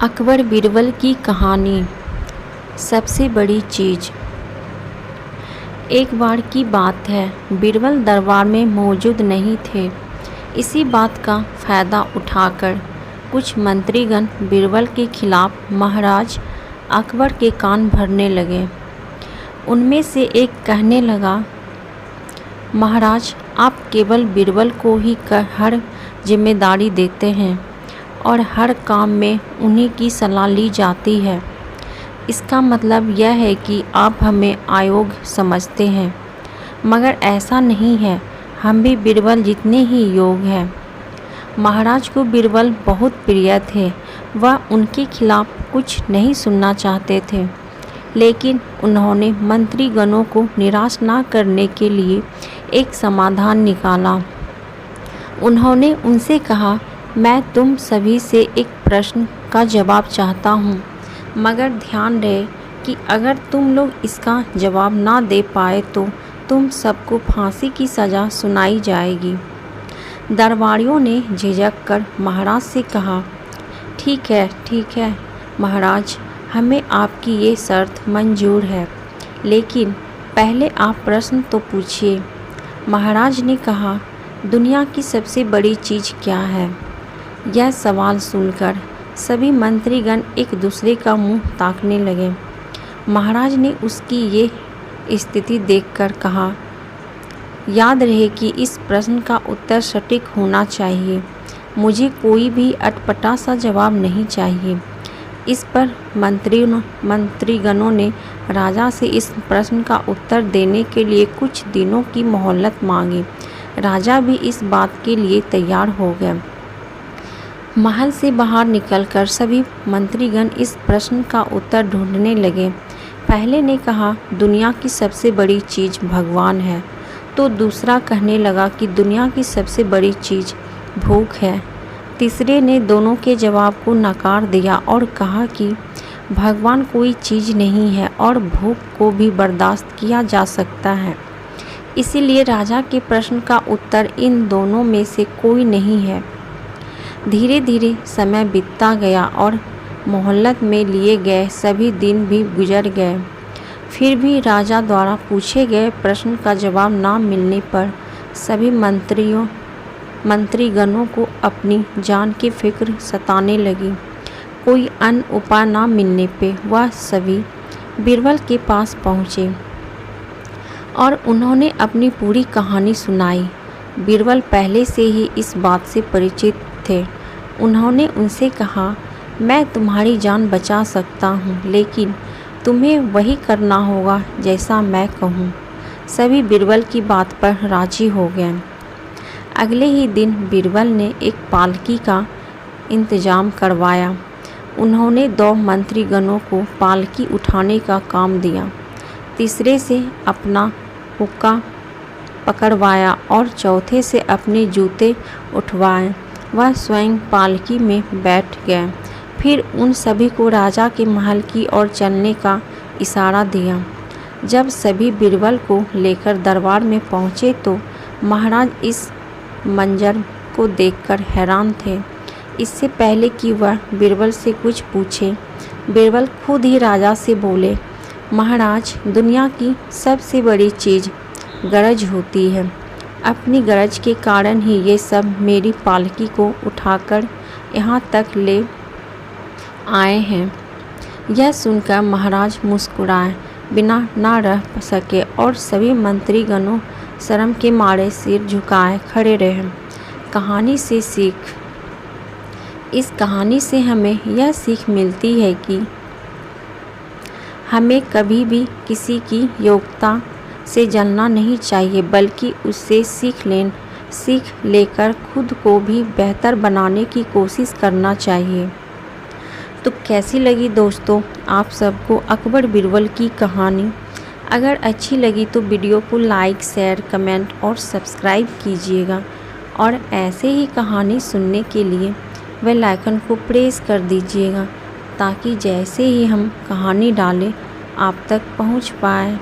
अकबर बीरबल की कहानी। सबसे बड़ी चीज़। एक बार की बात है, बीरबल दरबार में मौजूद नहीं थे। इसी बात का फ़ायदा उठाकर कुछ मंत्रीगण बीरबल के खिलाफ महाराज अकबर के कान भरने लगे। उनमें से एक कहने लगा, महाराज, आप केवल बीरबल को ही हर जिम्मेदारी देते हैं और हर काम में उन्हीं की सलाह ली जाती है। इसका मतलब यह है कि आप हमें अयोग्य समझते हैं, मगर ऐसा नहीं है। हम भी बीरबल जितने ही योग्य हैं। महाराज को बीरबल बहुत प्रिय थे। वह उनके खिलाफ कुछ नहीं सुनना चाहते थे, लेकिन उन्होंने मंत्रीगणों को निराश न करने के लिए एक समाधान निकाला। उन्होंने उनसे कहा, मैं तुम सभी से एक प्रश्न का जवाब चाहता हूँ, मगर ध्यान रहे कि अगर तुम लोग इसका जवाब ना दे पाए तो तुम सबको फांसी की सज़ा सुनाई जाएगी। दरबारियों ने झिझक कर महाराज से कहा, ठीक है महाराज, हमें आपकी ये शर्त मंजूर है, लेकिन पहले आप प्रश्न तो पूछिए। महाराज ने कहा, दुनिया की सबसे बड़ी चीज़ क्या है? यह सवाल सुनकर सभी मंत्रीगण एक दूसरे का मुंह ताकने लगे। महाराज ने उसकी ये स्थिति देखकर कहा, याद रहे कि इस प्रश्न का उत्तर सटीक होना चाहिए। मुझे कोई भी अटपटा सा जवाब नहीं चाहिए। इस पर मंत्रीगणों ने राजा से इस प्रश्न का उत्तर देने के लिए कुछ दिनों की मोहलत मांगी। राजा भी इस बात के लिए तैयार हो गए। महल से बाहर निकलकर सभी मंत्रीगण इस प्रश्न का उत्तर ढूंढने लगे। पहले ने कहा, दुनिया की सबसे बड़ी चीज़ भगवान है, तो दूसरा कहने लगा कि दुनिया की सबसे बड़ी चीज़ भूख है। तीसरे ने दोनों के जवाब को नकार दिया और कहा कि भगवान कोई चीज़ नहीं है और भूख को भी बर्दाश्त किया जा सकता है। इसीलिए राजा के प्रश्न का उत्तर इन दोनों में से कोई नहीं है। धीरे धीरे समय बीतता गया और मोहल्लत में लिए गए सभी दिन भी गुजर गए। फिर भी राजा द्वारा पूछे गए प्रश्न का जवाब ना मिलने पर सभी मंत्रीगणों को अपनी जान की फिक्र सताने लगी। कोई अन्य उपाय ना मिलने पे वह सभी बीरबल के पास पहुँचे और उन्होंने अपनी पूरी कहानी सुनाई। बीरबल पहले से ही इस बात से परिचित थे। उन्होंने उनसे कहा, मैं तुम्हारी जान बचा सकता हूँ, लेकिन तुम्हें वही करना होगा जैसा मैं कहूँ। सभी बीरबल की बात पर राजी हो गए। अगले ही दिन बीरबल ने एक पालकी का इंतजाम करवाया। उन्होंने 2 मंत्रीगणों को पालकी उठाने का काम दिया, तीसरे से अपना हुक्का पकड़वाया और चौथे से अपने जूते उठवाए। वह स्वयं पालकी में बैठ गए। फिर उन सभी को राजा के महल की ओर चलने का इशारा दिया। जब सभी बीरबल को लेकर दरबार में पहुँचे तो महाराज इस मंजर को देखकर हैरान थे। इससे पहले कि वह बीरबल से कुछ पूछे, बीरबल खुद ही राजा से बोले, महाराज, दुनिया की सबसे बड़ी चीज़ गरज होती है। अपनी गरज के कारण ही ये सब मेरी पालकी को उठाकर यहाँ तक ले आए हैं। यह सुनकर महाराज मुस्कुराए बिना ना रह सके और सभी मंत्रीगणों शर्म के मारे सिर झुकाए खड़े रहे। कहानी से सीख। इस कहानी से हमें यह सीख मिलती है कि हमें कभी भी किसी की योग्यता से जलना नहीं चाहिए, बल्कि उससे सीख लेकर खुद को भी बेहतर बनाने की कोशिश करना चाहिए। तो कैसी लगी दोस्तों आप सबको अकबर बीरबल की कहानी? अगर अच्छी लगी तो वीडियो को लाइक, शेयर, कमेंट और सब्सक्राइब कीजिएगा और ऐसे ही कहानी सुनने के लिए बेल आइकन को प्रेस कर दीजिएगा, ताकि जैसे ही हम कहानी डालें आप तक पहुंच पाए।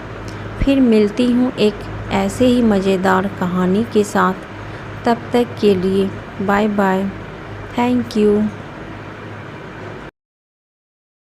फिर मिलती हूँ एक ऐसे ही मज़ेदार कहानी के साथ। तब तक के लिए बाय बाय। Thank you.